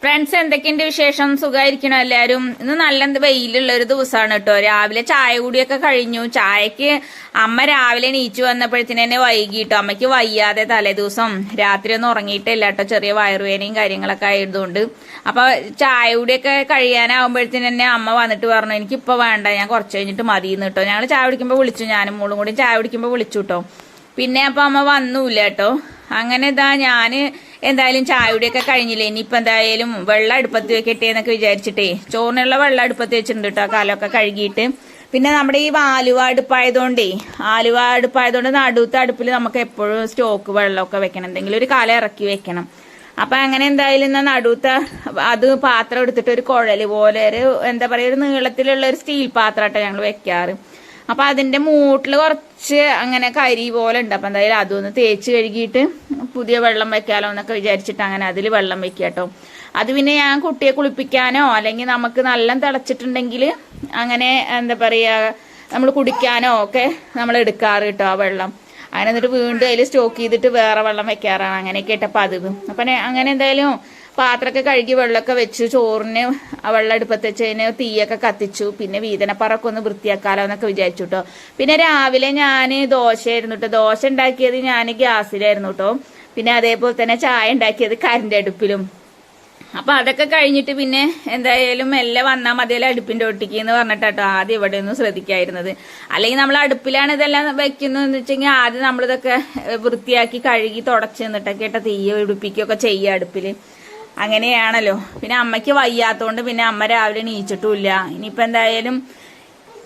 Friends, എന്തൊക്കെയുണ്ട് വിശേഷം? സുഖമായിരിക്കണോ എല്ലാരും? ഇന്ന് നല്ല വെയിലുള്ള ഒരു ദിവസമാണ് കേട്ടോ. രാവിലെ ചായ കൂടിയൊക്കെ കഴിഞ്ഞു. ചായക്ക് അമ്മ രാവിലെ നീച്ചു വന്നപ്പോഴത്തേന് തന്നെ വൈകിട്ടോ. അമ്മയ്ക്ക് വയ്യാതെ തലേ ദിവസം രാത്രി ഒന്നും ഉറങ്ങിയിട്ടില്ല കേട്ടോ. ചെറിയ വയറുവേനയും കാര്യങ്ങളൊക്കെ ആയതുകൊണ്ട്. അപ്പൊ ചായ കൂടിയൊക്കെ കഴിയാനാവുമ്പോഴത്തേന് തന്നെ അമ്മ വന്നിട്ട് പറഞ്ഞു, എനിക്കിപ്പോ വേണ്ട, ഞാൻ കുറച്ച് കഴിഞ്ഞിട്ട് മതിയെന്ന് കേട്ടോ. ഞങ്ങൾ ചായ കുടിക്കുമ്പോൾ വിളിച്ചു, ഞാനും മോളും കൂടി ചായ കുടിക്കുമ്പോൾ വിളിച്ചു കേട്ടോ. പിന്നെ അപ്പൊ അമ്മ വന്നൂല്ല കേട്ടോ. അങ്ങനെ ഞാന് എന്തായാലും ചായയുടെയൊക്കെ കഴിഞ്ഞില്ലേ, ഇനിയിപ്പോൾ എന്തായാലും വെള്ളം അടുപ്പത്ത് വെക്കട്ടെ എന്നൊക്കെ വിചാരിച്ചിട്ടേ ചോറിനുള്ള വെള്ളം അടുപ്പത്ത് വെച്ചിട്ടുണ്ട് കേട്ടോ. കാലമൊക്കെ കഴുകിയിട്ട് പിന്നെ നമ്മുടെ ഈ ആലുവ അടുപ്പായതുകൊണ്ട് നടുത്ത അടുപ്പിൽ നമുക്ക് എപ്പോഴും സ്റ്റോക്ക് വെള്ളമൊക്കെ വെക്കണം, എന്തെങ്കിലും ഒരു കാലം ഇറക്കി വെക്കണം. അപ്പൊ അങ്ങനെ എന്തായാലും നടുത്ത അത് പാത്രം എടുത്തിട്ട് ഒരു കുഴല് പോലെ ഒരു എന്താ പറയുക, ഒരു നീളത്തിലുള്ള ഒരു സ്റ്റീൽ പാത്രമായിട്ടാണ് ഞങ്ങൾ വെക്കാറ്. അപ്പൊ അതിന്റെ മൂട്ടിൽ കുറച്ച് അങ്ങനെ കരി പോലെ ഉണ്ട്. അപ്പൊ എന്തായാലും അതൊന്ന് തേച്ച് കഴുകിയിട്ട് പുതിയ വെള്ളം വെക്കാലോ എന്നൊക്കെ വിചാരിച്ചിട്ട് അങ്ങനെ അതിൽ വെള്ളം വെക്കുക കേട്ടോ. അത് പിന്നെ ഞാൻ കുട്ടിയെ കുളിപ്പിക്കാനോ അല്ലെങ്കിൽ നമുക്ക് നല്ല തിളച്ചിട്ടുണ്ടെങ്കിൽ അങ്ങനെ എന്താ പറയാ, നമ്മൾ കുടിക്കാനോ ഒക്കെ നമ്മൾ എടുക്കാറ് കേട്ടോ ആ വെള്ളം. അങ്ങനെ എന്നിട്ട് വീണ്ടും അതിൽ സ്റ്റോക്ക് ചെയ്തിട്ട് വേറെ വെള്ളം വെക്കാറാണ്. അങ്ങനെയൊക്കെ ഇട്ട പതിവ്. അപ്പൊ അങ്ങനെ എന്തായാലും പാത്രമൊക്കെ കഴുകി വെള്ളമൊക്കെ വെച്ചു. ചോറിന് വെള്ളം അടുപ്പത്ത് വെച്ചതിന് തീയൊക്കെ കത്തിച്ചു. പിന്നെ വീതനപ്പറൊക്കെ ഒന്ന് വൃത്തിയാക്കാലോ എന്നൊക്കെ വിചാരിച്ചു കേട്ടോ. പിന്നെ രാവിലെ ഞാൻ ദോശയായിരുന്നു കേട്ടോ. ദോശ ഉണ്ടാക്കിയത് ഞാൻ ഗ്യാസിലായിരുന്നു കേട്ടോ. പിന്നെ അതേപോലെ തന്നെ ചായ ഉണ്ടാക്കിയത് കരണ്ട് അടുപ്പിലും. അപ്പൊ അതൊക്കെ കഴിഞ്ഞിട്ട് പിന്നെ എന്തായാലും മെല്ലെ വന്നാൽ മതിയല്ലോ അടുപ്പിന്റെ ഒട്ടിക്ക് എന്ന് പറഞ്ഞിട്ടോ ആദ്യം ഇവിടെ ഒന്നും ശ്രദ്ധിക്കായിരുന്നത്. അല്ലെങ്കിൽ നമ്മൾ അടുപ്പിലാണ് ഇതെല്ലാം വെക്കുന്നതെന്ന് വെച്ചെങ്കിൽ ആദ്യം നമ്മളിതൊക്കെ വൃത്തിയാക്കി കഴുകി തുടച്ച് നിന്നിട്ടൊക്കെ ഇട്ട തീയ പിടിപ്പിക്കുകയൊക്കെ ചെയ്യുക അടുപ്പില്. അങ്ങനെയാണല്ലോ. പിന്നെ അമ്മയ്ക്ക് വയ്യാത്തോണ്ട് പിന്നെ അമ്മ രാവിലെ നീച്ചിട്ടുമില്ല. ഇനിയിപ്പോ എന്തായാലും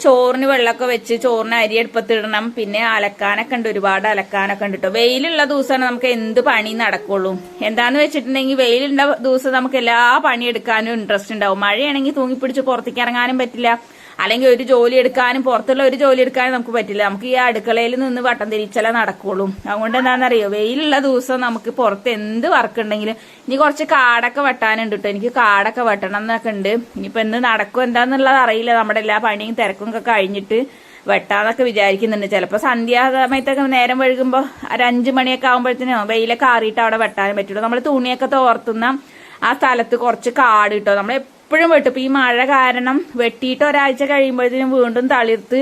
ചോറിന് വെള്ളമൊക്കെ വെച്ച് ചോറിന് അരി അടുപ്പത്തിടണം. പിന്നെ അലക്കാനൊക്കെ ഉണ്ട്, ഒരുപാട് അലക്കാനൊക്കെ ഉണ്ട് കേട്ടോ. വെയിലുള്ള ദിവസമാണ് നമുക്ക് എന്ത് പണി നടക്കുള്ളൂ. എന്താന്ന് വെച്ചിട്ടുണ്ടെങ്കിൽ വെയിലുള്ള ദിവസം നമുക്ക് എല്ലാ പണിയെടുക്കാനും ഇൻട്രസ്റ്റ് ഉണ്ടാവും. മഴയാണെങ്കിൽ തൂങ്ങിപ്പിടിച്ച് പുറത്തേക്ക് ഇറങ്ങാനും പറ്റില്ല, അല്ലെങ്കിൽ ഒരു ജോലി എടുക്കാനും പുറത്തുള്ള ഒരു ജോലി എടുക്കാനും നമുക്ക് പറ്റില്ല. നമുക്ക് ഈ അടുക്കളയിൽ നിന്ന് വട്ടം തിരിച്ചല നടക്കുള്ളൂ. അതുകൊണ്ട് എന്താണെന്നറിയോ, വെയിലുള്ള ദിവസം നമുക്ക് പുറത്ത് എന്ത് വർക്ക് ഉണ്ടെങ്കിലും ഇനി കുറച്ച് കാടൊക്കെ വെട്ടാനുണ്ട് കേട്ടോ. എനിക്ക് കാടൊക്കെ വെട്ടണം എന്നൊക്കെ ഉണ്ട്. ഇനിയിപ്പോ എന്ത് നടക്കും എന്താന്നുള്ളത് അറിയില്ല. നമ്മുടെ എല്ലാ പണിയും തിരക്കും ഒക്കെ കഴിഞ്ഞിട്ട് വെട്ടാന്നൊക്കെ വിചാരിക്കുന്നുണ്ട്. ചിലപ്പോൾ സന്ധ്യാസമയത്തൊക്കെ നേരം വഴുകുമ്പോൾ ഒരു 5 മണിയൊക്കെ ആകുമ്പോഴത്തേനോ വെയിലൊക്കെ ആറിയിട്ട് അവിടെ വെട്ടാനും പറ്റുള്ളൂ. നമ്മൾ തുണിയൊക്കെ തോർത്തുന്ന ആ സ്ഥലത്ത് കുറച്ച് കാട് കിട്ടോ. നമ്മൾ എപ്പോഴും വെട്ടും. ഇപ്പൊ ഈ മഴ കാരണം വെട്ടിയിട്ട് ഒരാഴ്ച കഴിയുമ്പോഴത്തേനും വീണ്ടും തളിർത്ത്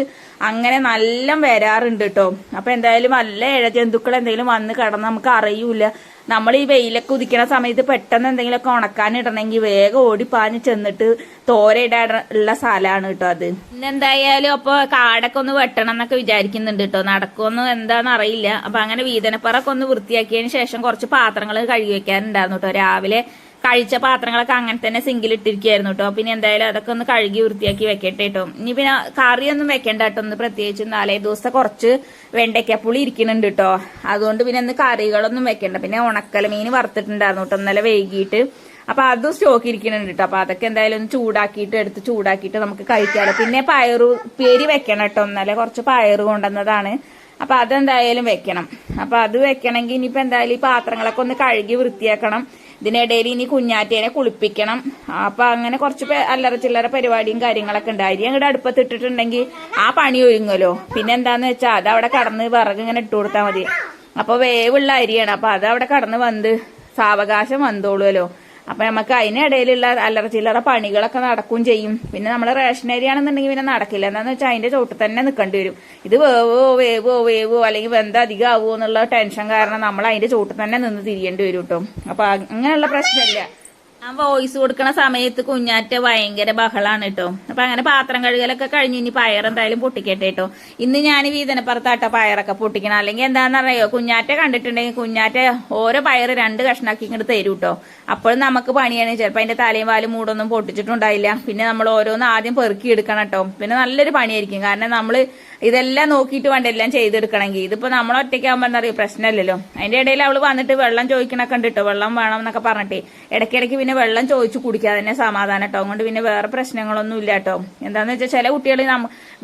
അങ്ങനെ നല്ല വരാറുണ്ട് കേട്ടോ. അപ്പൊ എന്തായാലും വല്ല ഇഴജന്തുക്കൾ എന്തെങ്കിലും വന്ന് കിടന്ന് നമുക്ക് അറിയൂല. നമ്മൾ ഈ വെയിലൊക്കെ ഉദിക്കണ സമയത്ത് പെട്ടെന്ന് എന്തെങ്കിലുമൊക്കെ ഉണക്കാനിടണമെങ്കിൽ വേഗം ഓടിപ്പാഞ്ഞ് ചെന്നിട്ട് തോരയിടാനുള്ള സ്ഥലമാണ് കേട്ടോ അത്. പിന്നെ എന്തായാലും അപ്പൊ കാടൊക്കെ ഒന്ന് വെട്ടണം എന്നൊക്കെ വിചാരിക്കുന്നുണ്ട് കേട്ടോ. നടക്കുമെന്ന് എന്താന്ന് അറിയില്ല. അപ്പൊ അങ്ങനെ വീതനപ്പറൊക്കെ ഒന്ന് വൃത്തിയാക്കിയതിന് ശേഷം കുറച്ച് പാത്രങ്ങൾ കഴുകി വെക്കാനുണ്ടായിരുന്നു കേട്ടോ. രാവിലെ കഴിച്ച പാത്രങ്ങളൊക്കെ അങ്ങനെ തന്നെ സിങ്കിലിട്ടിരിക്കുകയായിരുന്നു കേട്ടോ. പിന്നെ എന്തായാലും അതൊക്കെ ഒന്ന് കഴുകി വൃത്തിയാക്കി വെക്കട്ടെ കേട്ടോ. ഇനി പിന്നെ കറിയൊന്നും വെക്കണ്ട കേട്ടോ. ഒന്ന് പ്രത്യേകിച്ച് 4 ദിവസത്തെ കുറച്ച് വെണ്ടയ്ക്കപ്പുളി ഇരിക്കുന്നുണ്ട് കേട്ടോ. അതുകൊണ്ട് പിന്നെ ഇന്ന് കറികളൊന്നും വെക്കണ്ട. പിന്നെ ഉണക്കല മീൻ വറുത്തിട്ടുണ്ടായിരുന്നു കേട്ടോ ഇന്നലെ വൈകിട്ട്. അപ്പൊ അതും സ്റ്റോക്ക് ഇരിക്കുന്നുണ്ട് കേട്ടോ. അപ്പൊ അതൊക്കെ എന്തായാലും ഒന്ന് ചൂടാക്കിയിട്ട് നമുക്ക് കഴിക്കാമല്ലോ. പിന്നെ പേരി വെക്കണം കേട്ടോ. ഇന്നലെ കുറച്ച് പയറ് കൊണ്ടുവന്നതാണ്. അപ്പൊ അതെന്തായാലും വെക്കണം. അപ്പൊ അത് വെക്കണമെങ്കിൽ ഇനിയിപ്പോ എന്തായാലും ഈ പാത്രങ്ങളൊക്കെ ഒന്ന് കഴുകി വൃത്തിയാക്കണം. ഇതിനിടയിൽ ഇനി കുഞ്ഞാറ്റേനെ കുളിപ്പിക്കണം. അപ്പൊ അങ്ങനെ കുറച്ച് അല്ലറ ചില്ലറ പരിപാടിയും കാര്യങ്ങളൊക്കെ ഉണ്ട്. അരി അങ്ങോട്ട് അടുപ്പത്തിട്ടിട്ടുണ്ടെങ്കിൽ ആ പണി ഒഴുങ്ങുമല്ലോ. പിന്നെ എന്താന്ന് വെച്ചാൽ അത് അവിടെ കടന്ന് വിറക് ഇങ്ങനെ ഇട്ട് കൊടുത്താൽ മതി. അപ്പൊ വേവുള്ള അരിയാണ്. അപ്പൊ അത് അവിടെ കടന്ന് വന്ന് സാവകാശം വന്നോളുമല്ലോ. അപ്പൊ നമുക്ക് അതിനിടയിലുള്ള അല്ലറ ചില്ലറ പണികളൊക്കെ നടക്കും ചെയ്യും. പിന്നെ നമ്മൾ റേഷൻ അരിയാണെന്നുണ്ടെങ്കിൽ പിന്നെ നടക്കില്ല. എന്താന്ന് വെച്ചാൽ അതിന്റെ ചോട്ടിൽ തന്നെ നിൽക്കേണ്ടി വരും. ഇത് വേവോ അല്ലെങ്കിൽ വെന്ത അധികം ആവുമോ എന്നുള്ള ടെൻഷൻ കാരണം നമ്മൾ അതിന്റെ ചോട്ടിൽ തന്നെ നിന്ന് തിരിയേണ്ടി വരും കേട്ടോ. അപ്പൊ അങ്ങനെയുള്ള പ്രശ്നമില്ല. ഞാൻ വോയിസ് കൊടുക്കണ സമയത്ത് കുഞ്ഞാറ്റ ഭയങ്കര ബഹളാണ് കേട്ടോ. അപ്പൊ അങ്ങനെ പാത്രം കഴുകലൊക്കെ കഴിഞ്ഞു. ഇനി പയറെന്തായാലും പൊട്ടിക്കട്ടെ കേട്ടോ. ഇന്ന് ഞാൻ വീതനപ്പുറത്താട്ടോ പയറൊക്കെ പൊട്ടിക്കണം. അല്ലെങ്കിൽ എന്താണെന്നറിയോ, കുഞ്ഞാറ്റ കണ്ടിട്ടുണ്ടെങ്കിൽ കുഞ്ഞാറ്റ ഓരോ പയറ് 2 കഷ്ണാക്കി ഇങ്ങോട്ട് തരൂ കേട്ടോ. അപ്പോഴും നമുക്ക് പണിയാണ്. ചിലപ്പോൾ അതിന്റെ തലയും വാലും മൂടൊന്നും പൊട്ടിച്ചിട്ടുണ്ടായില്ല. പിന്നെ നമ്മൾ ഓരോന്ന് ആദ്യം പെറുക്കി എടുക്കണം കേട്ടോ. പിന്നെ നല്ലൊരു പണിയായിരിക്കും. കാരണം നമ്മൾ ഇതെല്ലാം നോക്കിയിട്ട് വേണ്ട എല്ലാം ചെയ്തെടുക്കണമെങ്കിൽ. ഇതിപ്പോ നമ്മൾ ഒറ്റയ്ക്കാകുമ്പോൾ എന്താ പറയുക, പ്രശ്നമില്ലല്ലോ. അതിന്റെ ഇടയിൽ അവള് വന്നിട്ട് വെള്ളം ചോദിക്കണൊക്കെ ഉണ്ട് കേട്ടോ. വെള്ളം വേണം എന്നൊക്കെ പറഞ്ഞിട്ടേ ഇടയ്ക്കിടയ്ക്ക് പിന്നെ വെള്ളം ചോദിച്ചു കുടിക്കാതെ തന്നെ സമാധാനം കേട്ടോ. അതുകൊണ്ട് പിന്നെ വേറെ പ്രശ്നങ്ങളൊന്നും ഇല്ല കേട്ടോ. എന്താന്ന് വെച്ചാൽ ചില കുട്ടികൾ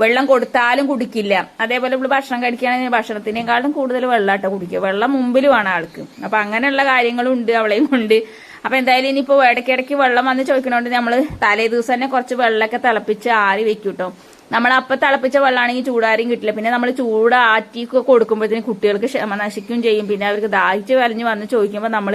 വെള്ളം കൊടുത്താലും കുടിക്കില്ല. അതേപോലെ ഇവിടെ ഭക്ഷണം കഴിക്കുകയാണെങ്കിൽ ഭക്ഷണത്തിനേക്കാളും കൂടുതൽ വെള്ളം കേട്ടോ കുടിക്കുക. വെള്ളം മുമ്പിൽ വേണം ആൾക്ക്. അപ്പൊ അങ്ങനെയുള്ള കാര്യങ്ങളും ഉണ്ട്, അവളെയും ഉണ്ട്. അപ്പൊ എന്തായാലും ഇനിയിപ്പോ ഇടയ്ക്കിടയ്ക്ക് വെള്ളം വന്ന് ചോദിക്കണോണ്ട് നമ്മള് തലേ ദിവസം തന്നെ കുറച്ച് വെള്ളമൊക്കെ തിളപ്പിച്ച് ആറി വെക്കും കേട്ടോ. നമ്മളപ്പം തിളപ്പിച്ച വെള്ളമാണെങ്കിൽ ചൂടാരും കിട്ടില്ല. പിന്നെ നമ്മൾ ചൂടാറ്റിയൊക്കെ കൊടുക്കുമ്പോഴത്തേന് കുട്ടികൾക്ക് ക്ഷമ നശിക്കുകയും ചെയ്യും. പിന്നെ അവർക്ക് ദാഹിച്ച് വലഞ്ഞ് വന്ന് ചോദിക്കുമ്പോൾ നമ്മൾ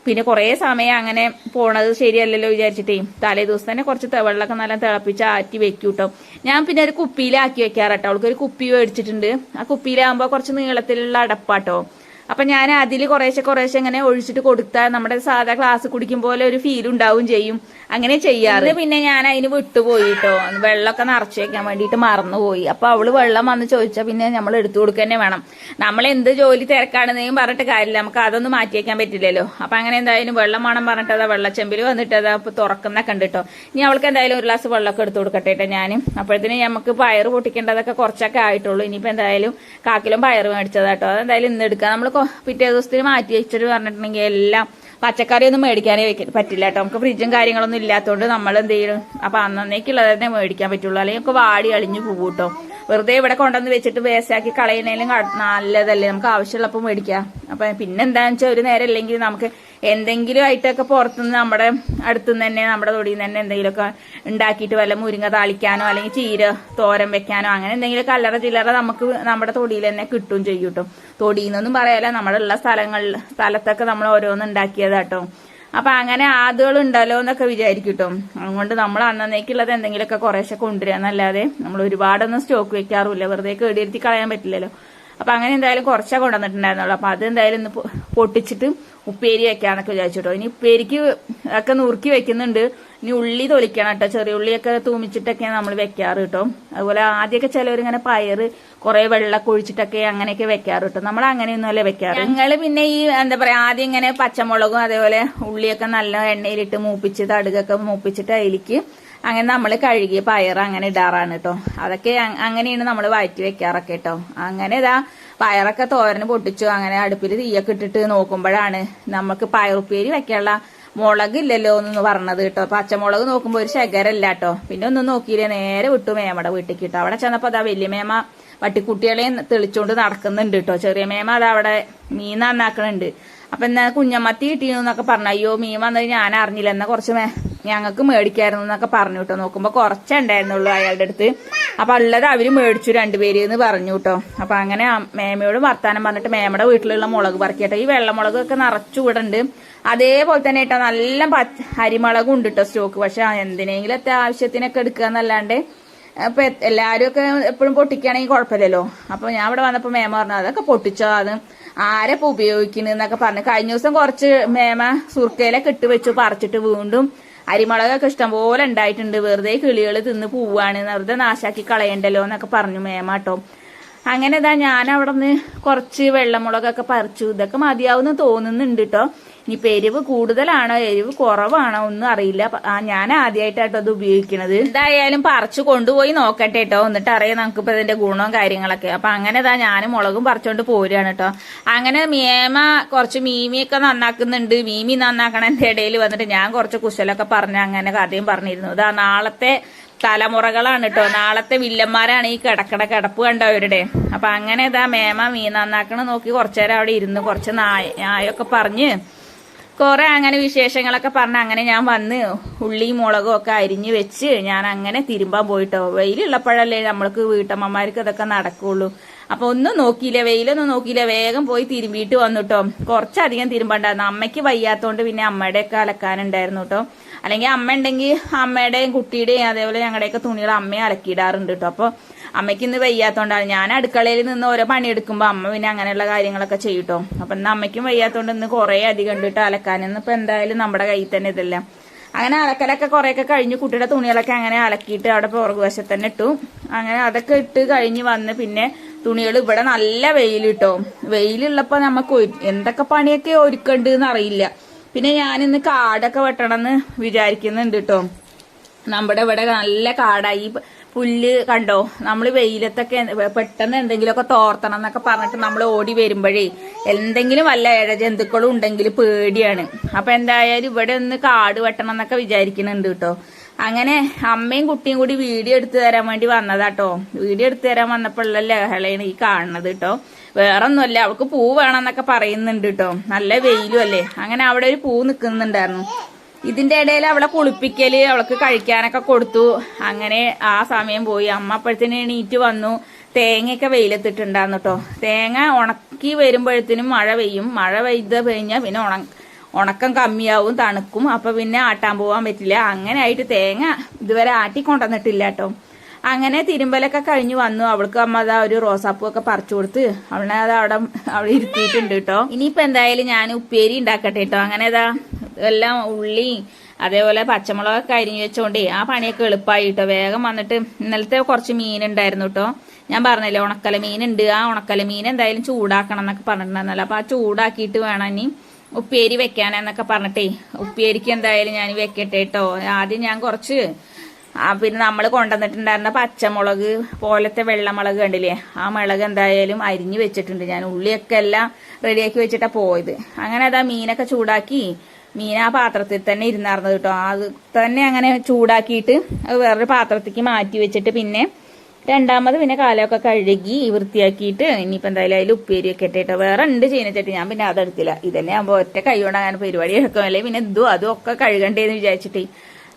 പിന്നെ കുറേ സമയം അങ്ങനെ പോണത് ശരിയല്ലല്ലോ വിചാരിച്ചിട്ടേ തലേ ദിവസം തന്നെ കുറച്ച് വെള്ളമൊക്കെ നല്ല തിളപ്പിച്ച് ആറ്റി വെക്കും കേട്ടോ. ഞാൻ പിന്നെ ഒരു കുപ്പിയിലാക്കി വെക്കാറട്ടോ. അവൾക്ക് ഒരു കുപ്പി മേടിച്ചിട്ടുണ്ട്. ആ കുപ്പിയിലാകുമ്പോൾ കുറച്ച് നീളത്തിലുള്ള അടപ്പാട്ടോ. അപ്പൊ ഞാൻ അതിൽ കുറേശ്ശെ ഇങ്ങനെ ഒഴിച്ചിട്ട് കൊടുത്താൽ നമ്മുടെ സാധാ ഗ്ലാസ് കുടിക്കും പോലെ ഒരു ഫീൽ ഉണ്ടാവും ചെയ്യും. അങ്ങനെ ചെയ്യാറ്. പിന്നെ ഞാൻ അതിന് വിട്ടുപോയിട്ടോ. വെള്ളമൊക്കെ നിറച്ച് വെക്കാൻ വേണ്ടിയിട്ട് മറന്നുപോയി. അപ്പൊ അവള് വെള്ളം വന്ന് ചോദിച്ചാൽ പിന്നെ നമ്മൾ എടുത്തു കൊടുക്കുക തന്നെ വേണം. നമ്മൾ എന്ത് ജോലി തിരക്കാണെന്നേയും പറഞ്ഞിട്ട് കാര്യമില്ല, നമുക്ക് അതൊന്നും മാറ്റി വെക്കാൻ പറ്റില്ലല്ലോ. അപ്പൊ അങ്ങനെ എന്തായാലും വെള്ളം വേണം പറഞ്ഞിട്ടതാ വെള്ളച്ചെമ്പിൽ വന്നിട്ടതാ ഇപ്പൊ തുറക്കുന്നൊക്കെ ഉണ്ട് കേട്ടോ. ഇനി അവൾക്ക് എന്തായാലും ഒരു ഗ്ലാസ് വെള്ളമൊക്കെ എടുത്തു കൊടുക്കട്ടെ കേട്ടോ ഞാൻ. അപ്പോഴത്തേന് നമുക്ക് പയറ് പൊട്ടിക്കേണ്ടതൊക്കെ കുറച്ചൊക്കെ ആയിട്ടുള്ളൂ. ഇനിയിപ്പോ എന്തായാലും കാക്കിലും പയറ് മേടിച്ചതാട്ടോ. അതെന്തായാലും ഇന്ന് എടുക്കാം. നമ്മൾ പിറ്റേ ദിവസത്തിന് മാറ്റി വെച്ചിട്ട് പറഞ്ഞിട്ടുണ്ടെങ്കിൽ എല്ലാം പച്ചക്കറി ഒന്നും മേടിക്കാനേ പറ്റില്ല കേട്ടോ. നമുക്ക് ഫ്രിഡ്ജും കാര്യങ്ങളൊന്നും ഇല്ലാത്തതുകൊണ്ട് നമ്മൾ എന്ത് ചെയ്യും, അപ്പൊ അന്നേക്കുള്ളത് തന്നെ മേടിക്കാൻ പറ്റുള്ളൂ. അല്ലെങ്കിൽ നമുക്ക് വാടി അളിഞ്ഞു പോകും കേട്ടോ. വെറുതെ ഇവിടെ കൊണ്ടുവന്ന് വെച്ചിട്ട് വേസ്റ്റാക്കി കളയുന്നതിലും നല്ലതല്ലേ, നമുക്ക് ആവശ്യമുള്ളപ്പോൾ മേടിക്കാം. അപ്പൊ പിന്നെന്താന്ന് വെച്ചാൽ ഒരു നേരം ഇല്ലെങ്കിൽ നമുക്ക് എന്തെങ്കിലും ആയിട്ടൊക്കെ പുറത്തുനിന്ന് നമ്മുടെ അടുത്തുനിന്ന് തന്നെ നമ്മുടെ തൊടിയിൽ നിന്ന് തന്നെ എന്തെങ്കിലുമൊക്കെ ഉണ്ടാക്കിയിട്ട് വല്ല മുരിങ്ങ താളിക്കാനോ അല്ലെങ്കിൽ ചീര തോരൻ വെക്കാനോ അങ്ങനെ എന്തെങ്കിലുമൊക്കെ അല്ലറ ചില്ലറ നമുക്ക് നമ്മുടെ തൊടിയിൽ തന്നെ കിട്ടും ചെയ്യും കേട്ടോ. തൊടിയിൽ നിന്നൊന്നും പറയാല്ല, നമ്മുടെ ഉള്ള സ്ഥലത്തൊക്കെ നമ്മൾ ഓരോന്ന് ഉണ്ടാക്കിയതാട്ടോ. അപ്പൊ അങ്ങനെ ആടുകൾ ഉണ്ടല്ലോ എന്നൊക്കെ വിചാരിക്കും കേട്ടോ. അതുകൊണ്ട് നമ്മൾ അന്നേക്കുള്ളത് എന്തെങ്കിലുമൊക്കെ കുറേശ്ശെ കൊണ്ടുവരാന്നല്ലാതെ നമ്മൾ ഒരുപാടൊന്നും സ്റ്റോക്ക് വെക്കാറുമില്ല. വെറുതെ കേടിയിരുത്തി കളയാൻ പറ്റില്ലല്ലോ. അപ്പൊ അങ്ങനെ എന്തായാലും കുറച്ചാ കൊണ്ടുവന്നിട്ടുണ്ടായിരുന്നുള്ളൂ. അപ്പൊ അത് എന്തായാലും ഇന്ന് പൊട്ടിച്ചിട്ട് ഉപ്പേരി വെക്കാന്നൊക്കെ വിചാരിച്ചിട്ടോ. ഇനി ഉപ്പേരിക്ക് ഒക്കെ നുറുക്കി വെക്കുന്നുണ്ട്. ഇനി ഉള്ളി തൊളിക്കണം കേട്ടോ. ചെറിയ ഉള്ളിയൊക്കെ തൂമിച്ചിട്ടൊക്കെയാണ് നമ്മൾ വെക്കാറ് കേട്ടോ. അതുപോലെ ആദ്യമൊക്കെ ചിലവരിങ്ങനെ പയറ് കുറെ വെള്ളമൊക്കെ ഒഴിച്ചിട്ടൊക്കെ അങ്ങനെയൊക്കെ വെക്കാറ് കേട്ടോ. നമ്മൾ അങ്ങനെയൊന്നുമല്ലേ വെക്കാറ്. ഞങ്ങള് പിന്നെ ഈ എന്താ പറയാ ആദ്യം ഇങ്ങനെ പച്ചമുളകും അതേപോലെ ഉള്ളിയൊക്കെ നല്ല എണ്ണയിലിട്ട് മൂപ്പിച്ച് തടുകൊക്കെ മൂപ്പിച്ചിട്ട് അതിലേക്ക് അങ്ങനെ നമ്മൾ കഴുകിയ പയറ് അങ്ങനെ ഇടാറാണ് കേട്ടോ. അതൊക്കെ അങ്ങനെയാണ് നമ്മൾ വഴറ്റി വെക്കാറൊക്കെ കേട്ടോ. അങ്ങനെ ഇതാ പയറൊക്കെ തോരന് പൊട്ടിച്ചു. അങ്ങനെ അടുപ്പിൽ തീയൊക്കെ ഇട്ടിട്ട് നോക്കുമ്പോഴാണ് നമുക്ക് പയറുപ്പേരി വെക്കാനുള്ള മുളക് ഇല്ലല്ലോ എന്ന് പറഞ്ഞത് കേട്ടോ. പച്ചമുളക് നോക്കുമ്പോൾ ഒരു ശകരല്ല കേട്ടോ. പിന്നെ ഒന്നും നോക്കിയില്ല, നേരെ വിട്ടു മേമയുടെ വീട്ടിലേക്ക് കിട്ടോ. അവിടെ ചെന്നപ്പോ അതാ വലിയ മേമ പട്ടിക്കുട്ടികളെയും തെളിച്ചോണ്ട് നടക്കുന്നുണ്ട് കേട്ടോ. ചെറിയ മേമ അതവിടെ മീൻ നന്നാക്കണുണ്ട്. അപ്പൊ എന്നാ കുഞ്ഞമ്മത്തി കിട്ടിയെന്നൊക്കെ പറഞ്ഞു. അയ്യോ മീൻ വന്നത് ഞാൻ അറിഞ്ഞില്ല, എന്നാ കുറച്ച് ഞങ്ങൾക്ക് മേടിക്കായിരുന്നു എന്നൊക്കെ പറഞ്ഞു കേട്ടോ. നോക്കുമ്പോ കുറച്ചുണ്ടായിരുന്നുള്ളൂ അയാളുടെ അടുത്ത്. അപ്പൊ ഉള്ളത് അവര് മേടിച്ചു രണ്ടുപേര് എന്ന് പറഞ്ഞു കേട്ടോ. അപ്പൊ അങ്ങനെ മേമയോട് വർത്താനം പറഞ്ഞിട്ട് മേമയുടെ വീട്ടിലുള്ള മുളക് പറിക്കട്ടോ. ഈ വെള്ളമുളകൊക്കെ നിറച്ചു ഇവിടെ ഉണ്ട്. അതേപോലെ തന്നെ കേട്ടോ നല്ല അരിമുളകും ഉണ്ട് കേട്ടോ സ്റ്റോക്ക്. പക്ഷെ എന്തിനെങ്കിലും അത്യാവശ്യത്തിനൊക്കെ എടുക്കുക എന്നല്ലാണ്ട് ഇപ്പൊ എല്ലാരും ഒക്കെ എപ്പോഴും പൊട്ടിക്കുകയാണെങ്കിൽ കുഴപ്പമില്ലല്ലോ. അപ്പൊ ഞാൻ ഇവിടെ വന്നപ്പോ മേമ പറഞ്ഞു അതൊക്കെ പൊട്ടിച്ചോ, അത് ആരെപ്പോ ഉപയോഗിക്കുന്നൊക്കെ പറഞ്ഞു. കഴിഞ്ഞ ദിവസം കുറച്ച് മേമ സുർക്കയിലൊക്കെ ഇട്ട് വെച്ചു പറിച്ചിട്ട് വീണ്ടും അരിമുളകൊക്കെ ഇഷ്ടംപോലെ ഉണ്ടായിട്ടുണ്ട്. വെറുതെ കിളികൾ തിന്ന് പോവാണ്, വെറുതെ നാശാക്കി കളയണ്ടല്ലോ എന്നൊക്കെ പറഞ്ഞു മേമ കേട്ടോ. അങ്ങനെ ഇതാ ഞാൻ അവിടെ നിന്ന് കുറച്ച് വെള്ളമുളകൊക്കെ പറിച്ചു. ഇതൊക്കെ മതിയാവുന്ന തോന്നുന്നുണ്ട് കേട്ടോ. ഇനിയിപ്പോ എരിവ് കൂടുതലാണോ എരിവ് കുറവാണോ ഒന്നും അറിയില്ല. ഞാൻ ആദ്യമായിട്ടാട്ടോ അത് ഉപയോഗിക്കണത്. എന്തായാലും പറിച്ചു കൊണ്ടുപോയി നോക്കട്ടെ കേട്ടോ, എന്നിട്ട് അറിയാം നമുക്കിപ്പോ ഇതിന്റെ ഗുണവും കാര്യങ്ങളൊക്കെ. അപ്പൊ അങ്ങനെ ഇതാ ഞാൻ മുളകും പറിച്ചോണ്ട് പോരുകയാണ് കേട്ടോ. അങ്ങനെ മേമ കുറച്ച് മീമിയൊക്കെ നന്നാക്കുന്നുണ്ട്. മീമി നന്നാക്കണതിന്റെ ഇടയിൽ വന്നിട്ട് ഞാൻ കുറച്ച് കുശലൊക്കെ പറഞ്ഞ് അങ്ങനെ കഥയും പറഞ്ഞിരുന്നു. ഇതാ നാളത്തെ തലമുറകളാണ് കേട്ടോ, നാളത്തെ വില്ലന്മാരാണ് ഈ കിടക്കട കിടപ്പ് കണ്ടവരുടെ. അപ്പൊ അങ്ങനെ ഇതാ മേമ മീൻ നന്നാക്കണ നോക്കി കുറച്ചേരം അവിടെ ഇരുന്ന് കുറച്ച് നായൊക്കെ പറഞ്ഞ് കുറെ അങ്ങനെ വിശേഷങ്ങളൊക്കെ പറഞ്ഞ് അങ്ങനെ ഞാൻ വന്ന് ഉള്ളിയും മുളകും ഒക്കെ അരിഞ്ഞ് വെച്ച് ഞാൻ അങ്ങനെ തിരുമ്പാൻ പോയിട്ടോ. വെയിലുള്ളപ്പോഴല്ലേ നമ്മൾക്ക് വീട്ടമ്മമാർക്ക് ഇതൊക്കെ നടക്കുള്ളൂ. അപ്പൊ ഒന്നും നോക്കിയില്ല, വെയിലൊന്നും നോക്കിയില്ല, വേഗം പോയി തിരുമ്പിയിട്ട് വന്നുട്ടോ. കുറച്ചധികം തിരുമ്പണ്ടായിരുന്നു. അമ്മയ്ക്ക് വയ്യാത്തോണ്ട് പിന്നെ അമ്മയുടെയൊക്കെ അലക്കാനുണ്ടായിരുന്നു കേട്ടോ. അല്ലെങ്കിൽ അമ്മ ഉണ്ടെങ്കിൽ അമ്മയുടെയും കുട്ടിയുടെയും അതേപോലെ ഞങ്ങളുടെയൊക്കെ തുണികൾ അമ്മയെ അലക്കിയിടാറുണ്ട് കേട്ടോ. അപ്പൊ അമ്മയ്ക്ക് ഇന്ന് വയ്യാത്തോണ്ടാണ്. ഞാൻ അടുക്കളയിൽ നിന്ന് ഓരോ പണിയെടുക്കുമ്പോ അമ്മ പിന്നെ അങ്ങനെയുള്ള കാര്യങ്ങളൊക്കെ ചെയ്യൂട്ടോ. അപ്പൊ ഇന്ന് അമ്മയ്ക്കും വയ്യാത്തോണ്ട് ഇന്ന് കുറെ അധികം ഉണ്ടിട്ട് അലക്കാനെന്ന് ഇപ്പൊ എന്തായാലും നമ്മുടെ കയ്യിൽ തന്നെ ഇതെല്ലാം അങ്ങനെ അലക്കലൊക്കെ കുറെയൊക്കെ കഴിഞ്ഞു. കുട്ടിയുടെ തുണികളൊക്കെ അങ്ങനെ അലക്കിയിട്ട് അവിടെ പുറകുവശത്ത് തന്നെ ഇട്ടു. അങ്ങനെ അതൊക്കെ ഇട്ട് കഴിഞ്ഞ് വന്ന് പിന്നെ തുണികൾ ഇവിടെ നല്ല വെയിൽ കിട്ടോ. വെയിലുള്ളപ്പോ നമുക്ക് എന്തൊക്കെ പണിയൊക്കെ ഒരുക്കണ്ടെന്ന് അറിയില്ല. പിന്നെ ഞാനിന്ന് കാടൊക്കെ വെട്ടണമെന്ന് വിചാരിക്കുന്നുണ്ട് കേട്ടോ. നമ്മുടെ ഇവിടെ നല്ല കാടായി പുല്ല് കണ്ടോ. നമ്മൾ വെയിലത്തൊക്കെ പെട്ടെന്ന് എന്തെങ്കിലുമൊക്കെ തോർത്തണം എന്നൊക്കെ പറഞ്ഞിട്ട് നമ്മൾ ഓടി വരുമ്പോഴേ എന്തെങ്കിലും വല്ല ഇഴജന്തുക്കളും ഉണ്ടെങ്കിൽ പേടിയാണ്. അപ്പൊ എന്തായാലും ഇവിടെ ഒന്ന് കാട് വെട്ടണം എന്നൊക്കെ വിചാരിക്കുന്നുണ്ട് കേട്ടോ. അങ്ങനെ അമ്മയും കുട്ടിയും കൂടി വീഡിയോ എടുത്തു തരാൻ വേണ്ടി വന്നതാട്ടോ. വീഡിയോ എടുത്തു തരാൻ വന്നപ്പോഴുള്ള ലഹളയാണ് ഈ കാണുന്നത് കേട്ടോ. വേറെ ഒന്നുമല്ല, അവൾക്ക് പൂ വേണമെന്നൊക്കെ പറയുന്നുണ്ട് കേട്ടോ. നല്ല വെയിലും അല്ലേ. അങ്ങനെ അവിടെ ഒരു പൂ നിൽക്കുന്നുണ്ടായിരുന്നു. ഇതിന്റെ ഇടയിൽ അവളെ കുളിപ്പിക്കല്, അവൾക്ക് കഴിക്കാനൊക്കെ കൊടുത്തു. അങ്ങനെ ആ സമയം പോയി. അമ്മ അപ്പോഴത്തേന് എണീറ്റ് വന്നു. തേങ്ങയൊക്കെ വെയിലെത്തിട്ടുണ്ടായിരുന്നു കേട്ടോ. തേങ്ങ ഉണക്കി വരുമ്പോഴത്തേനും മഴ പെയ്യും. മഴ പെയ്ത് കഴിഞ്ഞാൽ പിന്നെ ഉണക്കം കമ്മിയാവും, തണുക്കും. അപ്പൊ പിന്നെ ആട്ടാൻ പോവാൻ പറ്റില്ല. അങ്ങനെ ആയിട്ട് തേങ്ങ ഇതുവരെ ആട്ടിക്കൊണ്ടുവന്നിട്ടില്ല കേട്ടോ. അങ്ങനെ തിരുമ്പലൊക്കെ കഴിഞ്ഞ് വന്നു. അവൾക്ക് അമ്മ അതാ ഒരു റോസാപ്പൂ ഒക്കെ പറിച്ചു കൊടുത്ത് അവളെ അത് അവിടെ ഇരുത്തിയിട്ടുണ്ട് കേട്ടോ. ഇനിയിപ്പോ എന്തായാലും ഞാൻ ഉപ്പേരി ഉണ്ടാക്കട്ടെ കേട്ടോ. അങ്ങനെ അതാ എല്ലാം ഉള്ളി അതേപോലെ പച്ചമുളകൊക്കെ അരിഞ്ഞു വെച്ചോണ്ടേ ആ പണിയൊക്കെ എളുപ്പമായി കേട്ടോ. വേഗം വന്നിട്ട് ഇന്നലത്തെ കുറച്ച് മീൻ ഉണ്ടായിരുന്നു കേട്ടോ. ഞാൻ പറഞ്ഞില്ലേ ഉണക്കല മീനുണ്ട്. ആ ഉണക്കല മീൻ എന്തായാലും ചൂടാക്കണം എന്നൊക്കെ പറഞ്ഞിട്ടുണ്ടായിരുന്നല്ലോ. അപ്പൊ ആ ചൂടാക്കിയിട്ട് വേണം ഇനി ഉപ്പേരി വെക്കാനെന്നൊക്കെ പറഞ്ഞിട്ടേ ഉപ്പേരിക്ക് എന്തായാലും ഞാൻ വെക്കട്ടെ കേട്ടോ. ആദ്യം ഞാൻ കുറച്ച് പിന്നെ നമ്മൾ കൊണ്ടുവന്നിട്ടുണ്ടായിരുന്ന പച്ചമുളക് പോലത്തെ വെള്ളമുളക് കണ്ടില്ലേ, ആ മുളക് എന്തായാലും അരിഞ്ഞു വെച്ചിട്ടുണ്ട് ഞാൻ. ഉള്ളിയൊക്കെ എല്ലാം റെഡിയാക്കി വെച്ചിട്ടാ പോയത്. അങ്ങനെ അതാ മീനൊക്കെ ചൂടാക്കി മീൻ ആ പാത്രത്തിൽ തന്നെ ഇരുന്നാർന്നത് കേട്ടോ. അത് തന്നെ അങ്ങനെ ചൂടാക്കിയിട്ട് അത് വേറൊരു പാത്രത്തേക്ക് മാറ്റി വെച്ചിട്ട് പിന്നെ രണ്ടാമത് പിന്നെ കാലമൊക്കെ കഴുകി വൃത്തിയാക്കിയിട്ട് ഇനിയിപ്പോ എന്തായാലും അതിൽ ഉപ്പേരി ഒക്കെ ഇട്ടോ. വേറെ ഉണ്ട് ചീനച്ചട്ടി, ഞാൻ പിന്നെ അതെടുത്തില്ല. ഇതന്നെ ആകുമ്പോൾ ഒറ്റ കൈ കൊണ്ട് അങ്ങനെ പരിപാടി എടുക്കുമല്ലേ, പിന്നെ അതും ഒക്കെ കഴുകണ്ടേന്ന് വിചാരിച്ചിട്ടേ.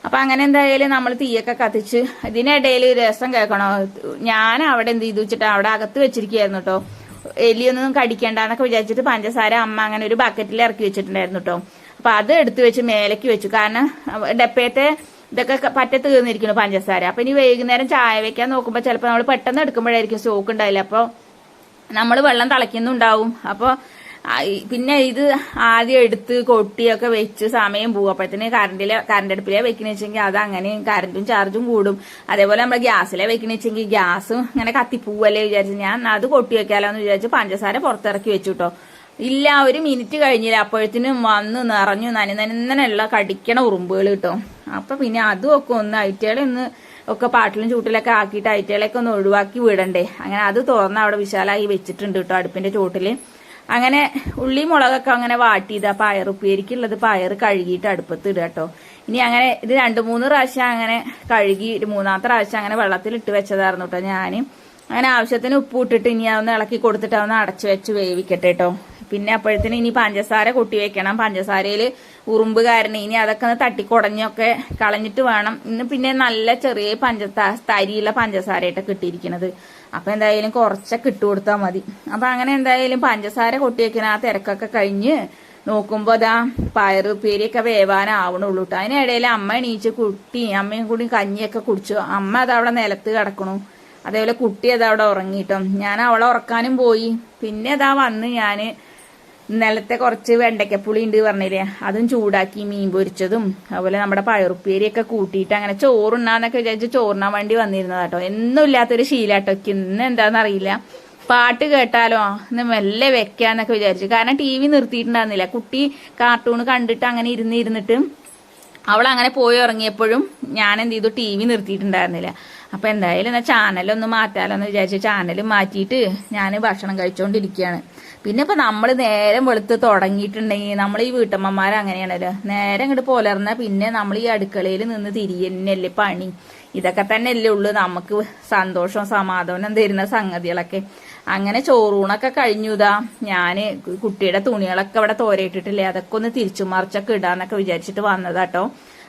അപ്പൊ അങ്ങനെ എന്തായാലും നമ്മൾ തീയൊക്കെ കത്തിച്ച് ഇതിനിടയിൽ രസം കേൾക്കണോ, ഞാൻ അവിടെ എന്ത് ചെയ്തു വെച്ചിട്ട് അവിടെ അകത്ത് വെച്ചിരിക്കുകയായിരുന്നു കേട്ടോ. എലിയൊന്നും കടിക്കണ്ടെന്നൊക്കെ വിചാരിച്ചിട്ട് പഞ്ചസാര അമ്മ അങ്ങനെ ഒരു ബക്കറ്റിൽ ഇറക്കി വെച്ചിട്ടുണ്ടായിരുന്നു കേട്ടോ. അപ്പൊ അത് എടുത്തു വെച്ച് മേലേക്ക് വെച്ചു. കാരണം ഡപ്പയത്തെ ഇതൊക്കെ പറ്റ തീർന്നിരിക്കുന്നു പഞ്ചസാര. അപ്പൊ ഇനി വൈകുന്നേരം ചായ വെക്കാൻ നോക്കുമ്പോ ചിലപ്പോ നമ്മൾ പെട്ടെന്ന് എടുക്കുമ്പോഴായിരിക്കും സ്റ്റോക്ക് ഉണ്ടാവില്ല. അപ്പൊ നമ്മൾ വെള്ളം തിളയ്ക്കുന്നുണ്ടാവും. അപ്പൊ പിന്നെ ഇത് ആദ്യം എടുത്ത് കൊട്ടിയൊക്കെ വെച്ച് സമയം പോകും. അപ്പോഴത്തേന് കറണ്ട് അടുപ്പിലെ വെക്കുന്ന വെച്ചെങ്കിൽ അത് അങ്ങനെ കറണ്ടും ചാർജും കൂടും. അതേപോലെ നമ്മൾ ഗ്യാസിലെ വെക്കുന്ന വെച്ചെങ്കിൽ ഗ്യാസും ഇങ്ങനെ കത്തിപ്പോവല്ലേ വിചാരിച്ചു ഞാൻ അത് കൊട്ടി വെക്കാലോന്ന് വിചാരിച്ചു പഞ്ചസാര പുറത്തിറക്കി വെച്ചു കേട്ടോ. ഇല്ല, ഒരു മിനിറ്റ് കഴിഞ്ഞില്ല, അപ്പോഴത്തേനും വന്ന് നിറഞ്ഞു നനനനുള്ള കടിക്കണ ഉറുമ്പുകൾ കിട്ടും. അപ്പൊ പിന്നെ അതും ഒക്കെ ഒന്ന് ഐറ്റകളെ ഒന്ന് ഒക്കെ പാട്ടിലും ചൂട്ടിലൊക്കെ ആക്കിയിട്ട് ഐറ്റകളെയൊക്കെ ഒന്ന് ഒഴിവാക്കി വിടണ്ടേ. അങ്ങനെ അത് തുറന്ന് അവിടെ വിശാലായി വെച്ചിട്ടുണ്ട് കേട്ടോ അടുപ്പിന്റെ ചോട്ടില്. അങ്ങനെ ഉള്ളി മുളകൊക്കെ അങ്ങനെ വാട്ടിയത് ആ പയറുപ്പേരിക്കുള്ളത് പയർ കഴുകിയിട്ട് അടുപ്പത്ത് ഇടുക കേട്ടോ. ഇനി അങ്ങനെ ഇത് 2-3 പ്രാവശ്യം അങ്ങനെ കഴുകി 3-ാമത്തെ പ്രാവശ്യം അങ്ങനെ വെള്ളത്തിൽ ഇട്ട് വെച്ചതായിരുന്നു കേട്ടോ ഞാൻ. അങ്ങനെ ആവശ്യത്തിന് ഉപ്പ് ഇട്ടിട്ട് ഇനി അതൊന്ന് ഇളക്കി കൊടുത്തിട്ട് അതൊന്ന് അടച്ചു വെച്ച് വേവിക്കട്ടെ കേട്ടോ. പിന്നെ അപ്പോഴത്തേന് ഇനി പഞ്ചസാര കൊട്ടി വെക്കണം. പഞ്ചസാരയിൽ ഉറുമ്പ് കാരണം ഇനി അതൊക്കെ ഒന്ന് തട്ടിക്കുടഞ്ഞൊക്കെ കളഞ്ഞിട്ട് വേണം. ഇന്ന് പിന്നെ നല്ല ചെറിയ തരിയുള്ള പഞ്ചസാരയായിട്ട് കിട്ടിയിരിക്കുന്നത്. അപ്പൊ എന്തായാലും കുറച്ചൊക്കെ ഇട്ട് കൊടുത്താൽ മതി. അപ്പൊ അങ്ങനെ എന്തായാലും പഞ്ചസാര കൊട്ടി വെക്കണ ആ തിരക്കൊക്കെ കഴിഞ്ഞ് നോക്കുമ്പോ അതാ പയറുപ്പേരിയൊക്കെ വേവാനാവണുള്ളൂ കേട്ടോ. അതിനിടയിൽ അമ്മ എണീച്ച് അമ്മയും കൂടി കഞ്ഞിയൊക്കെ കുടിച്ചു. അമ്മ അതവിടെ നിലത്ത് കിടക്കണു. അതേപോലെ കുട്ടി അതവിടെ ഉറങ്ങിട്ടോ. ഞാൻ അവളെ ഉറക്കാനും പോയി. പിന്നെ അതാ വന്ന് ഞാന് ഇന്നലത്തെ കുറച്ച് വെണ്ടയ്ക്കപ്പുളി ഉണ്ട് പറഞ്ഞില്ലേ, അതും ചൂടാക്കി മീൻ പൊരിച്ചതും അതുപോലെ നമ്മുടെ പയറുപ്പേരിയൊക്കെ കൂട്ടിയിട്ട് അങ്ങനെ ചോറുണ്ണാന്നൊക്കെ വിചാരിച്ച് ചോറിനാൻ വേണ്ടി വന്നിരുന്നതാ കേട്ടോ. എന്നും ഇല്ലാത്തൊരു ശീലാട്ടോ. ഇന്ന് എന്താണെന്നറിയില്ല, പാട്ട് കേട്ടാലോ ഇന്ന് മെല്ലെ വെക്കാന്നൊക്കെ വിചാരിച്ചു. കാരണം TV നിർത്തിയിട്ടുണ്ടായിരുന്നില്ല. കുട്ടി കാർട്ടൂൺ കണ്ടിട്ട് അങ്ങനെ ഇരുന്നിട്ട് അവൾ അങ്ങനെ പോയി ഇറങ്ങിയപ്പോഴും ഞാൻ എന്ത് ചെയ്തു, TV നിർത്തിയിട്ടുണ്ടായിരുന്നില്ല. അപ്പൊ എന്തായാലും എന്നാ ചാനലൊന്ന് മാറ്റാലോന്ന് വിചാരിച്ചു ചാനൽ മാറ്റിയിട്ട് ഞാൻ ഭക്ഷണം കഴിച്ചുകൊണ്ടിരിക്കുകയാണ്. പിന്നെ ഇപ്പൊ നമ്മൾ നേരം വെളുത്ത് തുടങ്ങിയിട്ടുണ്ടെങ്കിൽ നമ്മൾ ഈ വീട്ടമ്മമാർ അങ്ങനെയാണല്ലോ, നേരം ഇങ്ങോട്ട് പുലർന്ന പിന്നെ നമ്മൾ ഈ അടുക്കളയിൽ നിന്ന് തിരിയന്നല്ലേ പണി. ഇതൊക്കെ തന്നെ അല്ലേ ഉള്ളു നമുക്ക് സന്തോഷവും സമാധാനം തരുന്ന സംഗതികളൊക്കെ. അങ്ങനെ ചോറൂണൊക്കെ കഴിഞ്ഞുതാ ഞാന് കുട്ടിയുടെ തുണികളൊക്കെ അവിടെ തോരയിട്ടിട്ടില്ലേ, അതൊക്കെ ഒന്ന് തിരിച്ചു മറിച്ചൊക്കെ ഇടാന്നൊക്കെ വിചാരിച്ചിട്ട് വന്നതാട്ടോ.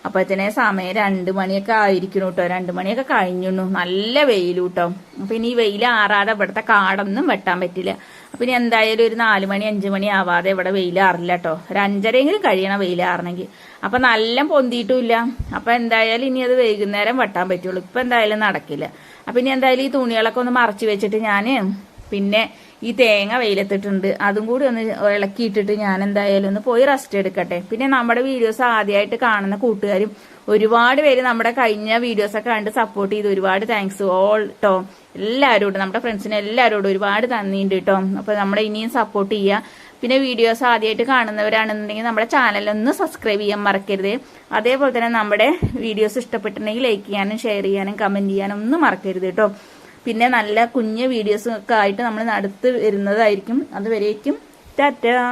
അപ്പോഴത്തേനെ സമയം 2 മണിയൊക്കെ ആയിരിക്കുന്നു കേട്ടോ. 2 മണിയൊക്കെ കഴിഞ്ഞു. നല്ല വെയിലും കേട്ടോ. അപ്പൊ ഇനി ഈ വെയിൽ ആറാതെ ഇവിടുത്തെ കാടൊന്നും വെട്ടാൻ പറ്റില്ല. അപ്പൊ ഇനി എന്തായാലും ഒരു 4 മണി 5 മണി ആവാതെ ഇവിടെ വെയിൽ ആറില്ല കേട്ടോ. ഒരു 5:30 കഴിയണം വെയിൽ ആറണമെങ്കിൽ. അപ്പൊ നല്ല പൊന്തിയിട്ടുമില്ല. അപ്പൊ എന്തായാലും ഇനി അത് വൈകുന്നേരം വെട്ടാൻ പറ്റുള്ളൂ. ഇപ്പൊ എന്തായാലും നടക്കില്ല. അപ്പൊ ഇനി എന്തായാലും ഈ തുണികളൊക്കെ ഒന്ന് മറച്ചു വെച്ചിട്ട് ഞാന് പിന്നെ ഈ തേങ്ങ വെയിലെത്തിട്ടുണ്ട് അതും കൂടി ഒന്ന് ഇളക്കിയിട്ടിട്ട് ഞാൻ എന്തായാലും ഒന്ന് പോയി റെസ്റ്റ് എടുക്കട്ടെ. പിന്നെ നമ്മുടെ വീഡിയോസ് ആദ്യമായിട്ട് കാണുന്ന കൂട്ടുകാരും ഒരുപാട് പേര് നമ്മുടെ കഴിഞ്ഞ വീഡിയോസൊക്കെ കണ്ട് സപ്പോർട്ട് ചെയ്ത് ഒരുപാട് താങ്ക്സ് ഓൾ കേട്ടോ. എല്ലാവരോടും നമ്മുടെ ഫ്രണ്ട്സിന് എല്ലാവരോടും ഒരുപാട് നന്ദിയുണ്ട് കേട്ടോ. അപ്പൊ നമ്മളെ ഇനിയും സപ്പോർട്ട് ചെയ്യുക. പിന്നെ വീഡിയോസ് ആദ്യമായിട്ട് കാണുന്നവരാണെന്നുണ്ടെങ്കിൽ നമ്മുടെ ചാനലൊന്ന് സബ്സ്ക്രൈബ് ചെയ്യാൻ മറക്കരുത്. അതേപോലെ തന്നെ നമ്മുടെ വീഡിയോസ് ഇഷ്ടപ്പെട്ടിട്ടുണ്ടെങ്കിൽ ലൈക്ക് ചെയ്യാനും ഷെയർ ചെയ്യാനും കമന്റ് ചെയ്യാനും ഒന്നും മറക്കരുത് കേട്ടോ. പിന്നെ നല്ല കുഞ്ഞു വീഡിയോസ് ഒക്കെ ആയിട്ട് നമ്മൾ അടുത്ത് വരുന്നതായിരിക്കും. അതുവരേക്കും ടാറ്റാ.